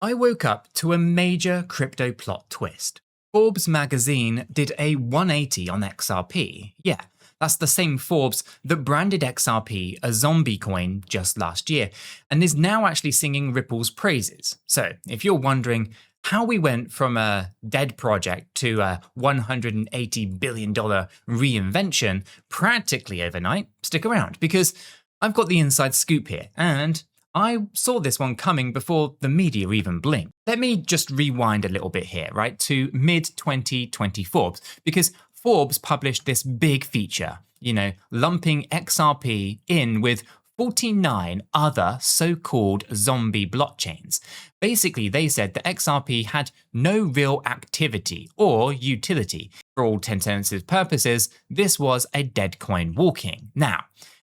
I woke up to a major crypto plot twist. Forbes magazine did a 180 on XRP. Yeah, that's the same Forbes that branded XRP a zombie coin just last year, and is now actually singing Ripple's praises. So, if you're wondering how we went from a dead project to a $180 billion reinvention practically overnight, stick around, because I've got the inside scoop here, and I saw this one coming before the media even blinked. Let me just rewind a little bit here, right, to mid-2020 Forbes, because Forbes published this big feature, lumping XRP in with 49 other so-called zombie blockchains. Basically, they said that XRP had no real activity or utility. For all intents and purposes, this was a dead coin walking. Now,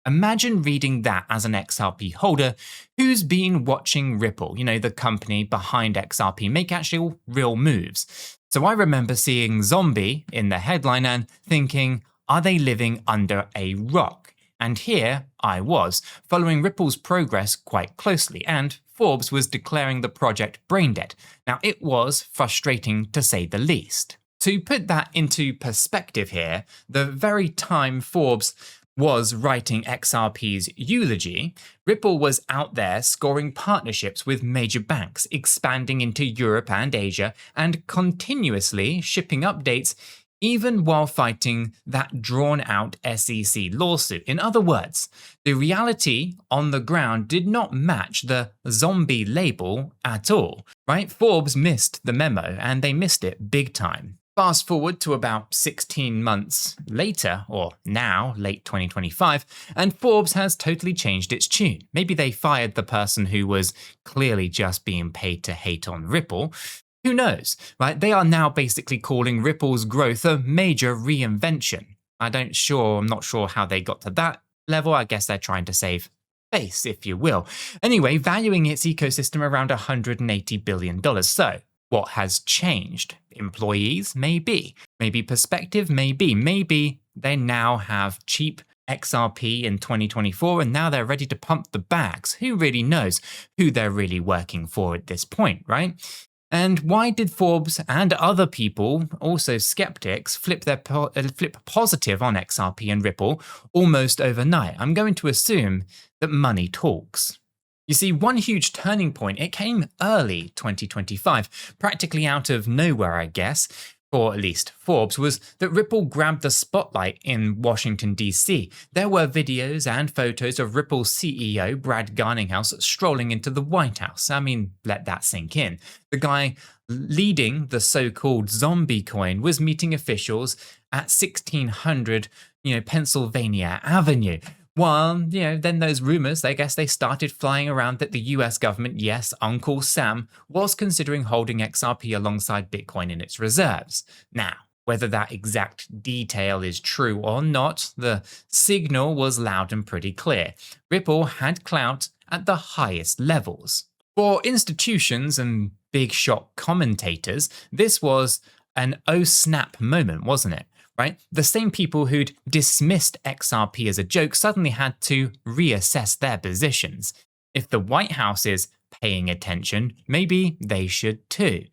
imagine reading that as an XRP holder who's been watching Ripple, the company behind XRP, make actual real moves. So I remember seeing zombie in the headline and thinking, are they living under a rock? And here I was, following Ripple's progress quite closely, and Forbes was declaring the project brain dead. Now, it was frustrating to say the least. To put that into perspective here, the very time Forbes was writing XRP's eulogy, Ripple was out there scoring partnerships with major banks, expanding into Europe and Asia, and continuously shipping updates even while fighting that drawn-out SEC lawsuit. In other words, the reality on the ground did not match the zombie label at all, right? Forbes missed the memo, and they missed it big time. Fast forward to about 16 months later, or now, late 2025, and Forbes has totally changed its tune. Maybe they fired the person who was clearly just being paid to hate on Ripple. Who knows, right? They are now basically calling Ripple's growth a major reinvention. I'm not sure how they got to that level. I guess they're trying to save face, if you will. Anyway, valuing its ecosystem around $180 billion. So, what has changed? Employees? Maybe. Maybe perspective? Maybe. Maybe they now have cheap XRP in 2024 and now they're ready to pump the bags. Who really knows who they're really working for at this point, right? And why did Forbes and other people, also skeptics, flip positive on XRP and Ripple almost overnight? I'm going to assume that money talks. You see, one huge turning point, it came early 2025, practically out of nowhere, I guess, or at least Forbes, was that Ripple grabbed the spotlight in Washington, D.C. There were videos and photos of Ripple's CEO, Brad Garninghouse, strolling into the White House. I mean, let that sink in. The guy leading the so-called zombie coin was meeting officials at 1600, Pennsylvania Avenue. Well, then those rumors, I guess they started flying around that the US government, yes, Uncle Sam, was considering holding XRP alongside Bitcoin in its reserves. Now, whether that exact detail is true or not, the signal was loud and pretty clear. Ripple had clout at the highest levels. For institutions and big shot commentators, this was an oh snap moment, wasn't it? Right? The same people who'd dismissed XRP as a joke suddenly had to reassess their positions. If the White House is paying attention, maybe they should too.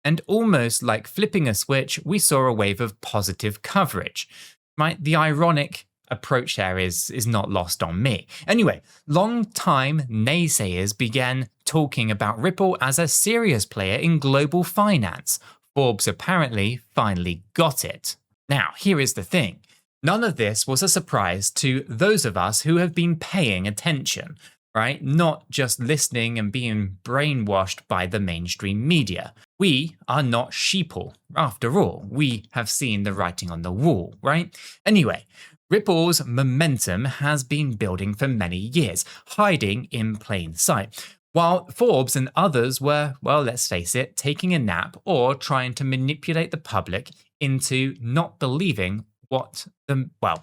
And almost like flipping a switch, we saw a wave of positive coverage. Right? The ironic approach there is not lost on me. Anyway, long-time naysayers began talking about Ripple as a serious player in global finance. Forbes apparently finally got it. Now, here is the thing. None of this was a surprise to those of us who have been paying attention, right? Not just listening and being brainwashed by the mainstream media. We are not sheeple. After all, we have seen the writing on the wall, right? Anyway, Ripple's momentum has been building for many years, hiding in plain sight. While Forbes and others were, well, let's face it, taking a nap or trying to manipulate the public into not believing what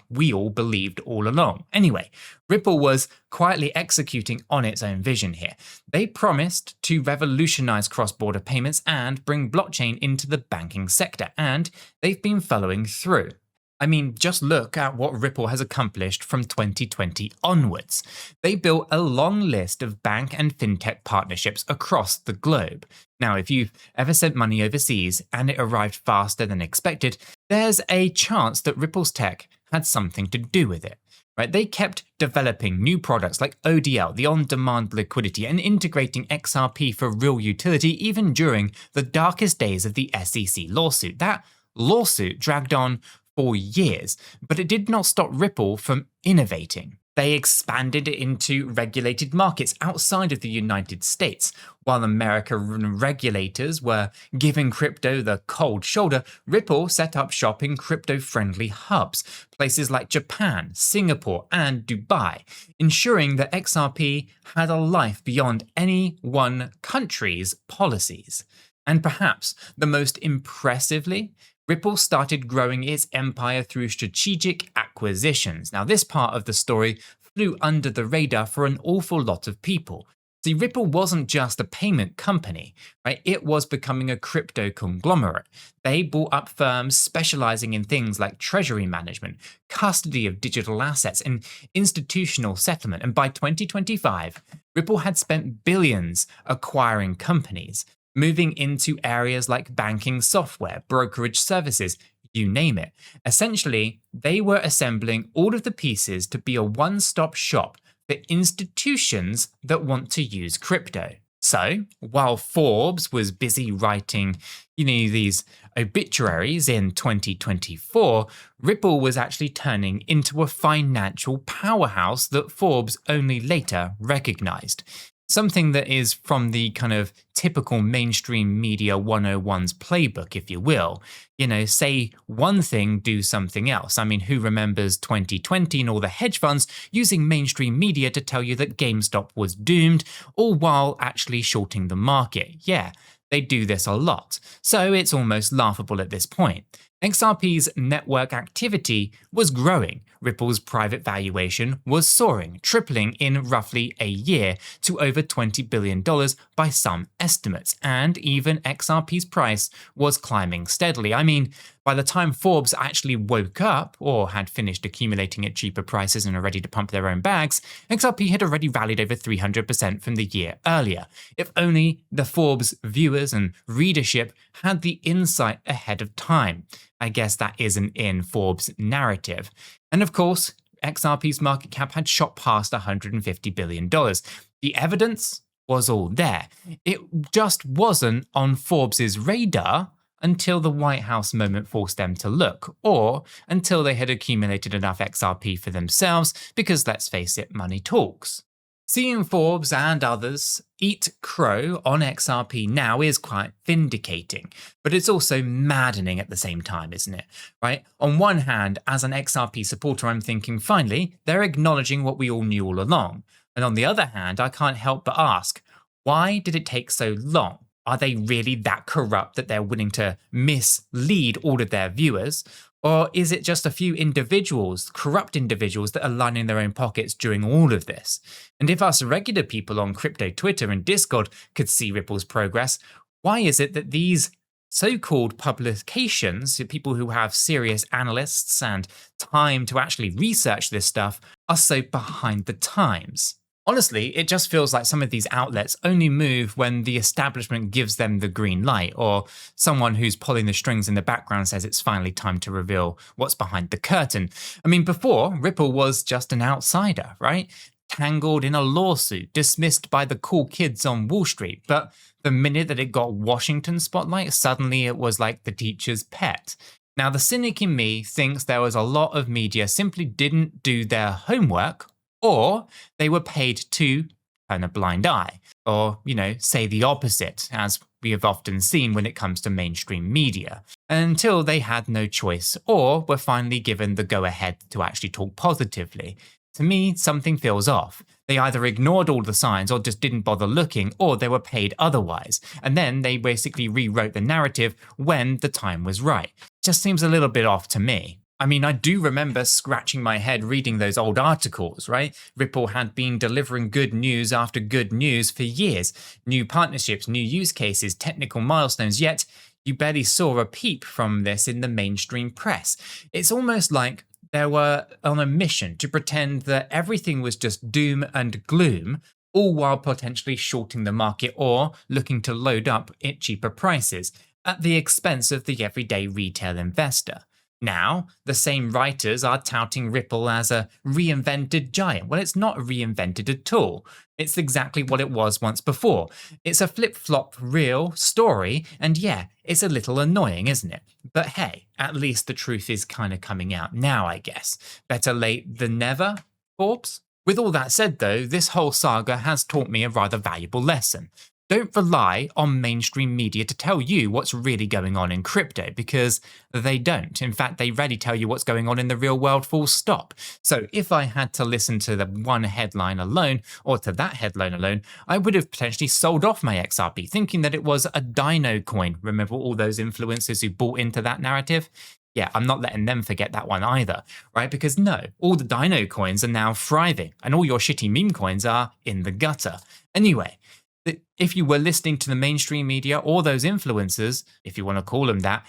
we all believed all along. Anyway, Ripple was quietly executing on its own vision here. They promised to revolutionize cross-border payments and bring blockchain into the banking sector, and they've been following through. I mean, just look at what Ripple has accomplished from 2020 onwards. They built a long list of bank and fintech partnerships across the globe. Now, if you've ever sent money overseas and it arrived faster than expected, there's a chance that Ripple's tech had something to do with it. Right? They kept developing new products like ODL, the on-demand liquidity, and integrating XRP for real utility even during the darkest days of the SEC lawsuit. That lawsuit dragged on for years, but it did not stop Ripple from innovating. They expanded it into regulated markets outside of the United States. While American regulators were giving crypto the cold shoulder, Ripple set up shop in crypto-friendly hubs, places like Japan, Singapore, and Dubai, ensuring that XRP had a life beyond any one country's policies. And perhaps the most impressively, Ripple started growing its empire through strategic acquisitions. Now, this part of the story flew under the radar for an awful lot of people. See, Ripple wasn't just a payment company, right? It was becoming a crypto conglomerate. They bought up firms specializing in things like treasury management, custody of digital assets, and institutional settlement. And by 2025, Ripple had spent billions acquiring companies, moving into areas like banking software, brokerage services, you name it. Essentially, they were assembling all of the pieces to be a one-stop shop for institutions that want to use crypto. So, while Forbes was busy writing, these obituaries in 2024, Ripple was actually turning into a financial powerhouse that Forbes only later recognized. Something that is from the kind of typical mainstream media 101's playbook, if you will. Say one thing, do something else. I mean, who remembers 2020 and all the hedge funds using mainstream media to tell you that GameStop was doomed, all while actually shorting the market? Yeah, they do this a lot. So it's almost laughable at this point. XRP's network activity was growing. Ripple's private valuation was soaring, tripling in roughly a year to over $20 billion by some estimates, and even XRP's price was climbing steadily. I mean, by the time Forbes actually woke up, or had finished accumulating at cheaper prices and are ready to pump their own bags, XRP had already rallied over 300% from the year earlier. If only the Forbes viewers and readership had the insight ahead of time. I guess that isn't in Forbes' narrative. And of course, XRP's market cap had shot past $150 billion. The evidence was all there. It just wasn't on Forbes' radar until the White House moment forced them to look, or until they had accumulated enough XRP for themselves, because let's face it, money talks. Seeing Forbes and others eat crow on XRP now is quite vindicating, but it's also maddening at the same time, isn't it? Right? On one hand, as an XRP supporter, I'm thinking, finally, they're acknowledging what we all knew all along. And on the other hand, I can't help but ask, why did it take so long? Are they really that corrupt that they're willing to mislead all of their viewers? Or is it just a few individuals, corrupt individuals, that are lining their own pockets during all of this? And if us regular people on crypto Twitter and Discord could see Ripple's progress, why is it that these so-called publications, people who have serious analysts and time to actually research this stuff, are so behind the times? Honestly, it just feels like some of these outlets only move when the establishment gives them the green light, or someone who's pulling the strings in the background says it's finally time to reveal what's behind the curtain. I mean, before, Ripple was just an outsider, right? Tangled in a lawsuit, dismissed by the cool kids on Wall Street. But the minute that it got Washington spotlight, suddenly it was like the teacher's pet. Now, the cynic in me thinks there was a lot of media simply didn't do their homework, or they were paid to turn a blind eye, or, say the opposite, as we have often seen when it comes to mainstream media, until they had no choice, or were finally given the go-ahead to actually talk positively. To me, something feels off. They either ignored all the signs or just didn't bother looking, or they were paid otherwise, and then they basically rewrote the narrative when the time was right. Just seems a little bit off to me. I mean, I do remember scratching my head reading those old articles, right? Ripple had been delivering good news after good news for years. New partnerships, new use cases, technical milestones, yet You barely saw a peep from this in the mainstream press. It's almost like they were on a mission to pretend that everything was just doom and gloom, all while potentially shorting the market or looking to load up at cheaper prices at the expense of the everyday retail investor. Now, the same writers are touting Ripple as a reinvented giant. Well, it's not reinvented at all. It's exactly what it was once before. It's a flip-flop real story, and yeah, it's a little annoying, isn't it? But hey, at least the truth is kind of coming out now, I guess. Better late than never, Forbes? With all that said though, this whole saga has taught me a rather valuable lesson. Don't rely on mainstream media to tell you what's really going on in crypto, because they don't. In fact, they rarely tell you what's going on in the real world, full stop. So if I had to listen to the one headline alone, or to that headline alone, I would have potentially sold off my XRP, thinking that it was a dino coin. Remember all those influencers who bought into that narrative? Yeah, I'm not letting them forget that one either, right? Because no, all the dino coins are now thriving, and all your shitty meme coins are in the gutter. Anyway, if you were listening to the mainstream media or those influencers, if you want to call them that,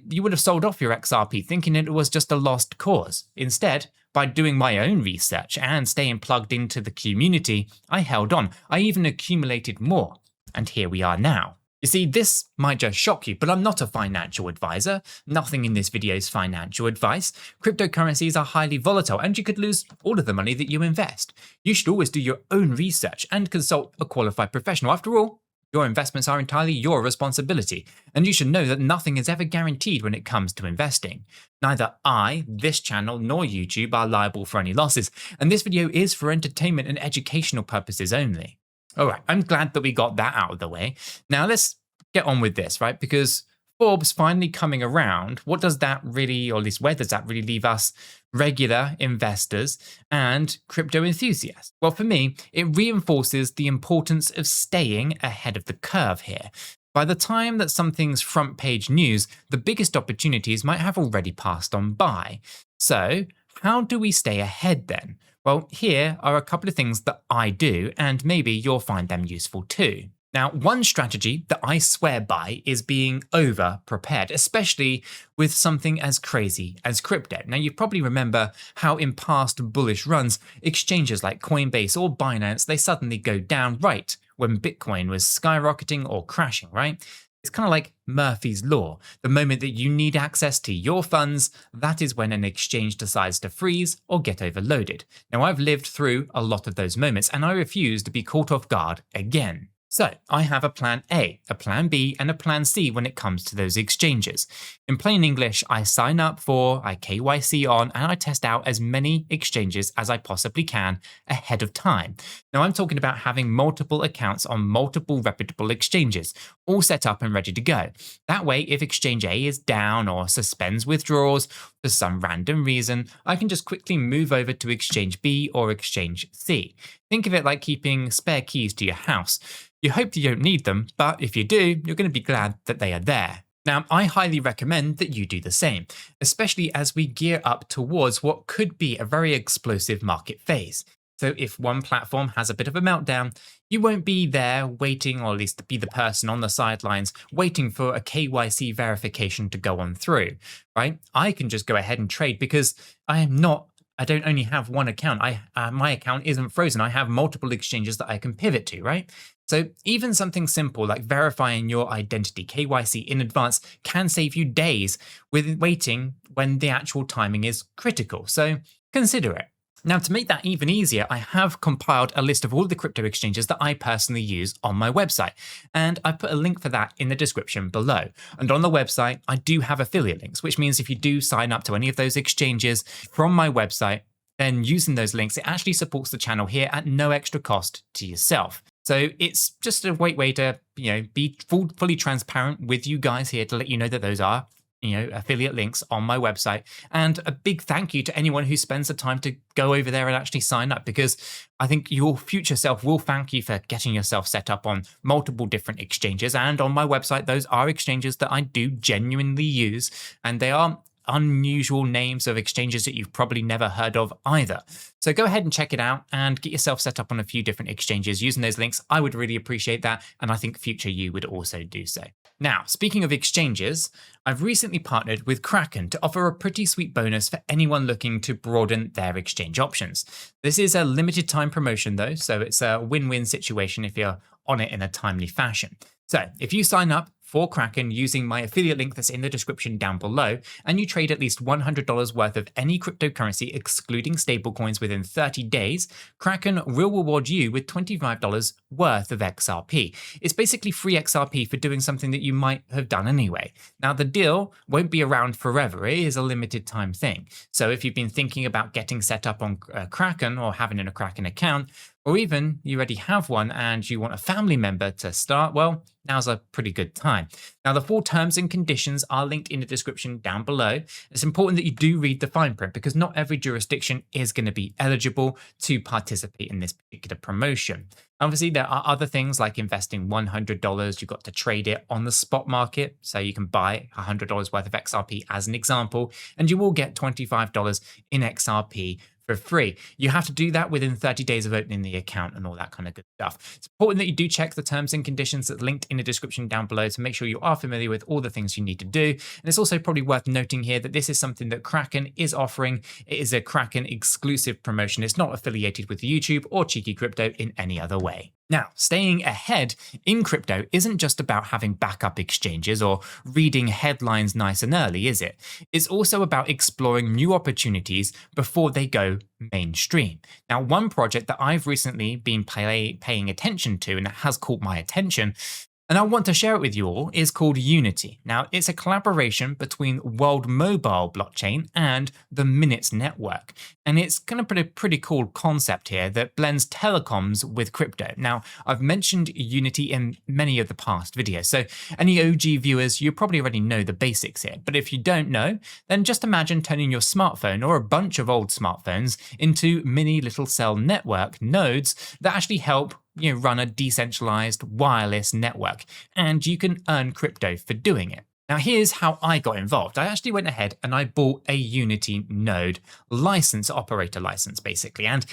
you would have sold off your XRP thinking it was just a lost cause. Instead, by doing my own research and staying plugged into the community, I held on. I even accumulated more. And here we are now. You see, this might just shock you, but I'm not a financial advisor. Nothing in this video is financial advice. Cryptocurrencies are highly volatile and you could lose all of the money that you invest. You should always do your own research and consult a qualified professional. After all, your investments are entirely your responsibility, and you should know that nothing is ever guaranteed when it comes to investing. Neither I, this channel, nor YouTube are liable for any losses, and this video is for entertainment and educational purposes only. Alright, I'm glad that we got that out of the way. Now let's get on with this, right? Because Forbes finally coming around, what does that really, or at least where does that really leave us regular investors and crypto enthusiasts? Well, for me, it reinforces the importance of staying ahead of the curve here. By the time that something's front page news, the biggest opportunities might have already passed on by. So, how do we stay ahead then? Well, here are a couple of things that I do, and maybe you'll find them useful too. Now, one strategy that I swear by is being over-prepared, especially with something as crazy as crypto. Now, you probably remember how in past bullish runs, exchanges like Coinbase or Binance, they suddenly go down right when Bitcoin was skyrocketing or crashing, right? It's kind of like Murphy's Law. The moment that you need access to your funds, that is when an exchange decides to freeze or get overloaded. Now, I've lived through a lot of those moments, and I refuse to be caught off guard again. So I have a plan A, a plan B, and a plan C when it comes to those exchanges. In plain English, I sign up for, I KYC on, and I test out as many exchanges as I possibly can ahead of time. Now I'm talking about having multiple accounts on multiple reputable exchanges, all set up and ready to go. That way, if exchange A is down or suspends withdrawals for some random reason, I can just quickly move over to exchange B or exchange C. Think of it like keeping spare keys to your house. You hope you don't need them, but if you do, you're going to be glad that they are there. Now, I highly recommend that you do the same, especially as we gear up towards what could be a very explosive market phase. So if one platform has a bit of a meltdown, you won't be there waiting, or at least be the person on the sidelines waiting for a KYC verification to go on through, right? I can just go ahead and trade because I don't only have one account. My account isn't frozen. I have multiple exchanges that I can pivot to, right? So even something simple like verifying your identity, KYC, in advance can save you days with waiting when the actual timing is critical. So consider it. Now, to make that even easier, I have compiled a list of all the crypto exchanges that I personally use on my website, and I put a link for that in the description below. And on the website, I do have affiliate links, which means if you do sign up to any of those exchanges from my website, then using those links, it actually supports the channel here at no extra cost to yourself. So it's just a great way to, be fully transparent with you guys here to let you know that those are affiliate links on my website. And a big thank you to anyone who spends the time to go over there and actually sign up, because I think your future self will thank you for getting yourself set up on multiple different exchanges. And on my website, those are exchanges that I do genuinely use, and they are unusual names of exchanges that you've probably never heard of either. So go ahead and check it out and get yourself set up on a few different exchanges using those links. I would really appreciate that, and I think future you would also do so. Now, speaking of exchanges, I've recently partnered with Kraken to offer a pretty sweet bonus for anyone looking to broaden their exchange options. This is a limited time promotion though, so it's a win-win situation if you're on it in a timely fashion. So if you sign up for Kraken using my affiliate link that's in the description down below, and you trade at least $100 worth of any cryptocurrency excluding stablecoins within 30 days, Kraken will reward you with $25 worth of XRP. It's basically free XRP for doing something that you might have done anyway. Now the deal won't be around forever, it is a limited time thing. So if you've been thinking about getting set up on Kraken or having a Kraken account, or even you already have one and you want a family member to start, well, now's a pretty good time. Now, the full terms and conditions are linked in the description down below. It's important that you do read the fine print because not every jurisdiction is going to be eligible to participate in this particular promotion. Obviously, there are other things like investing $100. You've got to trade it on the spot market. So you can buy $100 worth of XRP as an example, and you will get $25 in XRP for free. You have to do that within 30 days of opening the account and all that kind of good stuff. It's important that you do check the terms and conditions that's linked in the description down below to make sure you are familiar with all the things you need to do. And it's also probably worth noting here that this is something that Kraken is offering. It is a Kraken exclusive promotion. It's not affiliated with YouTube or Cheeky Crypto in any other way. Now, staying ahead in crypto isn't just about having backup exchanges or reading headlines nice and early, is it? It's also about exploring new opportunities before they go mainstream. Now, one project that I've recently been paying attention to and that has caught my attention, and I want to share it with you all, is called Unity. Now, it's a collaboration between World Mobile Blockchain and the Minutes Network. And it's kind of a pretty cool concept here that blends telecoms with crypto. Now, I've mentioned Unity in many of the past videos, so any OG viewers, you probably already know the basics here. But if you don't know, then just imagine turning your smartphone or a bunch of old smartphones into mini little cell network nodes that actually help run a decentralized wireless network, and you can earn crypto for doing it. Now, here's how I got involved. I actually went ahead and I bought a Unity node operator license, basically. And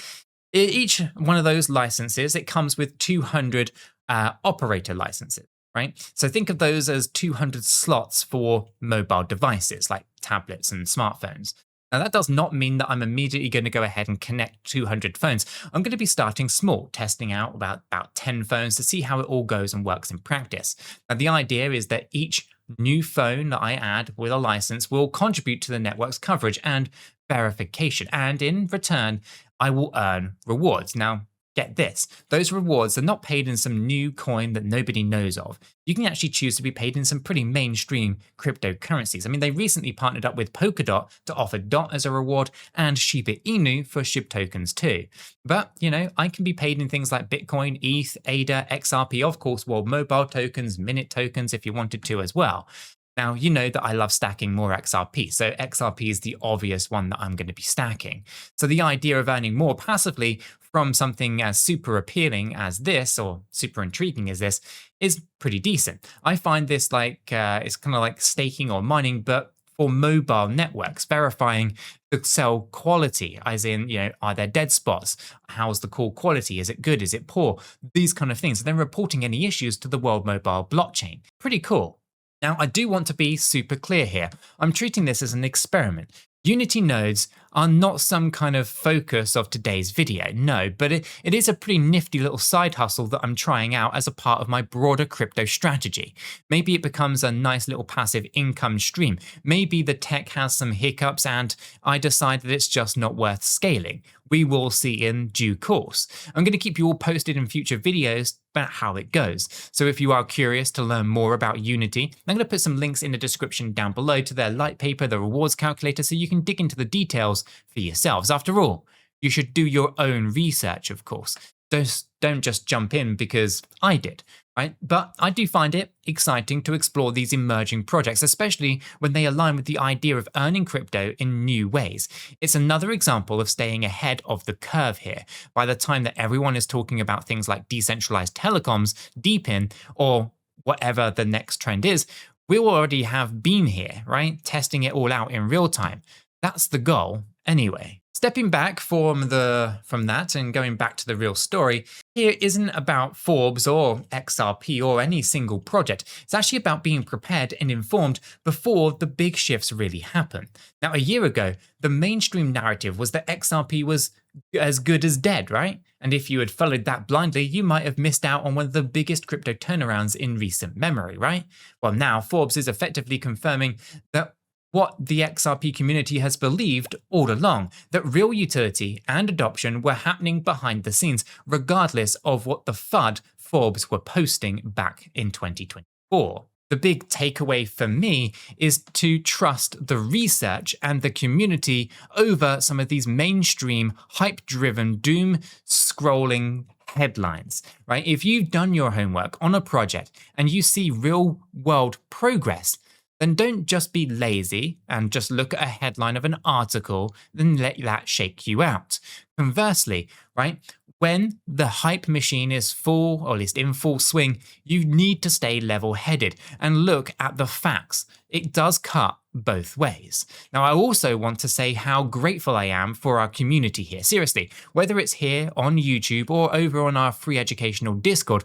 each one of those licenses, it comes with 200 operator licenses, right? So think of those as 200 slots for mobile devices like tablets and smartphones. Now, that does not mean that I'm immediately going to go ahead and connect 200 phones. I'm going to be starting small, testing out about 10 phones to see how it all goes and works in practice. Now, the idea is that each new phone that I add with a license will contribute to the network's coverage and verification. And in return, I will earn rewards. Now, get this, those rewards are not paid in some new coin that nobody knows of. You can actually choose to be paid in some pretty mainstream cryptocurrencies. I mean, they recently partnered up with Polkadot to offer DOT as a reward and Shiba Inu for SHIB tokens too. But, I can be paid in things like Bitcoin, ETH, ADA, XRP, of course, World Mobile tokens, Minute tokens if you wanted to as well. Now, you know that I love stacking more XRP, so XRP is the obvious one that I'm going to be stacking. So the idea of earning more passively from something as super appealing as this, or super intriguing as this, is pretty decent. I find this like, it's kind of like staking or mining, but for mobile networks, verifying the cell quality, as in, are there dead spots? How's the call quality? Is it good? Is it poor? These kind of things. And then reporting any issues to the World Mobile Blockchain. Pretty cool. Now, I do want to be super clear here. I'm treating this as an experiment. Unity nodes are not some kind of focus of today's video, no, but it is a pretty nifty little side hustle that I'm trying out as a part of my broader crypto strategy. Maybe it becomes a nice little passive income stream. Maybe the tech has some hiccups and I decide that it's just not worth scaling. We will see in due course. I'm going to keep you all posted in future videos about how it goes. So if you are curious to learn more about Unity, I'm going to put some links in the description down below to their light paper, the rewards calculator, so you can dig into the details for yourselves. After all, you should do your own research, of course. Don't just jump in because I did, right? But I do find it exciting to explore these emerging projects, especially when they align with the idea of earning crypto in new ways. It's another example of staying ahead of the curve here. By the time that everyone is talking about things like decentralized telecoms, DePIN, or whatever the next trend is, We already have been here, right? Testing it all out in real time. That's the goal anyway. Stepping back from that and going back to the real story, here isn't about Forbes or XRP or any single project. It's actually about being prepared and informed before the big shifts really happen. Now, a year ago, the mainstream narrative was that XRP was as good as dead, right? And if you had followed that blindly, you might have missed out on one of the biggest crypto turnarounds in recent memory, right? Well, now Forbes is effectively confirming that what the XRP community has believed all along, that real utility and adoption were happening behind the scenes, regardless of what the FUD Forbes were posting back in 2024. The big takeaway for me is to trust the research and the community over some of these mainstream, hype-driven, doom-scrolling headlines, right? If you've done your homework on a project and you see real-world progress, then don't just be lazy and just look at a headline of an article, then let that shake you out. Conversely, right, when the hype machine is full, or at least in full swing, you need to stay level-headed and look at the facts. It does cut both ways. Now, I also want to say how grateful I am for our community here. Seriously, whether it's here on YouTube or over on our free educational Discord,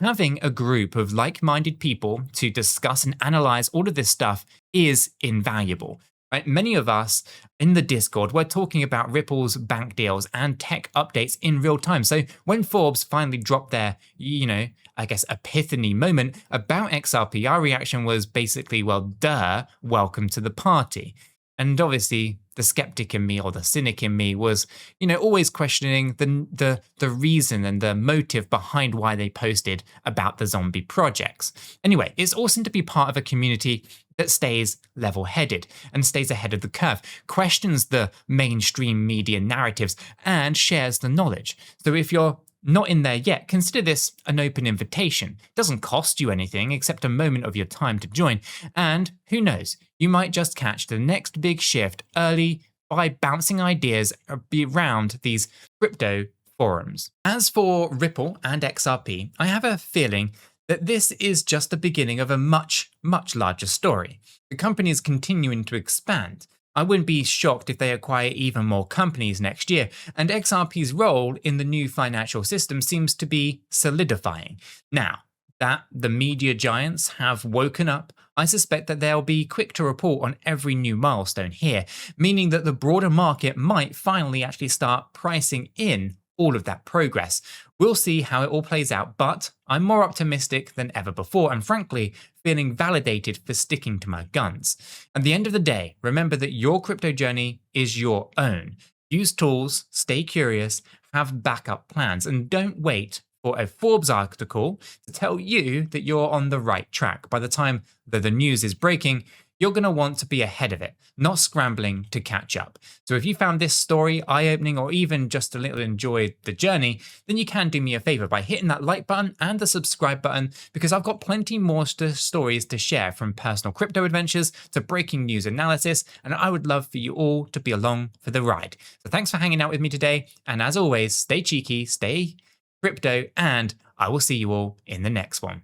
having a group of like-minded people to discuss and analyze all of this stuff is invaluable. Right? Many of us in the Discord, we're talking about Ripple's bank deals and tech updates in real time. So when Forbes finally dropped their, I guess, epiphany moment about XRP, our reaction was basically, well, duh, welcome to the party. And obviously, the skeptic in me or the cynic in me was, always questioning the reason and the motive behind why they posted about the zombie projects. Anyway, it's awesome to be part of a community that stays level-headed and stays ahead of the curve, questions the mainstream media narratives, and shares the knowledge. So if you're not in there yet, consider this an open invitation. It doesn't cost you anything except a moment of your time to join. And who knows, you might just catch the next big shift early by bouncing ideas around these crypto forums. As for Ripple and XRP, I have a feeling that this is just the beginning of a much, much larger story. The company is continuing to expand. I wouldn't be shocked if they acquire even more companies next year, and XRP's role in the new financial system seems to be solidifying. Now, that the media giants have woken up, I suspect that they'll be quick to report on every new milestone here, meaning that the broader market might finally actually start pricing in all of that progress. We'll see how it all plays out, but I'm more optimistic than ever before, and frankly, feeling validated for sticking to my guns. At the end of the day, remember that your crypto journey is your own. Use tools, stay curious, have backup plans, and don't wait for a Forbes article to tell you that you're on the right track. By the time that the news is breaking, you're going to want to be ahead of it, not scrambling to catch up. So if you found this story eye-opening or even just a little enjoyed the journey, then you can do me a favor by hitting that like button and the subscribe button, because I've got plenty more stories to share, from personal crypto adventures to breaking news analysis, and I would love for you all to be along for the ride. So thanks for hanging out with me today, and as always, stay cheeky, stay crypto, and I will see you all in the next one.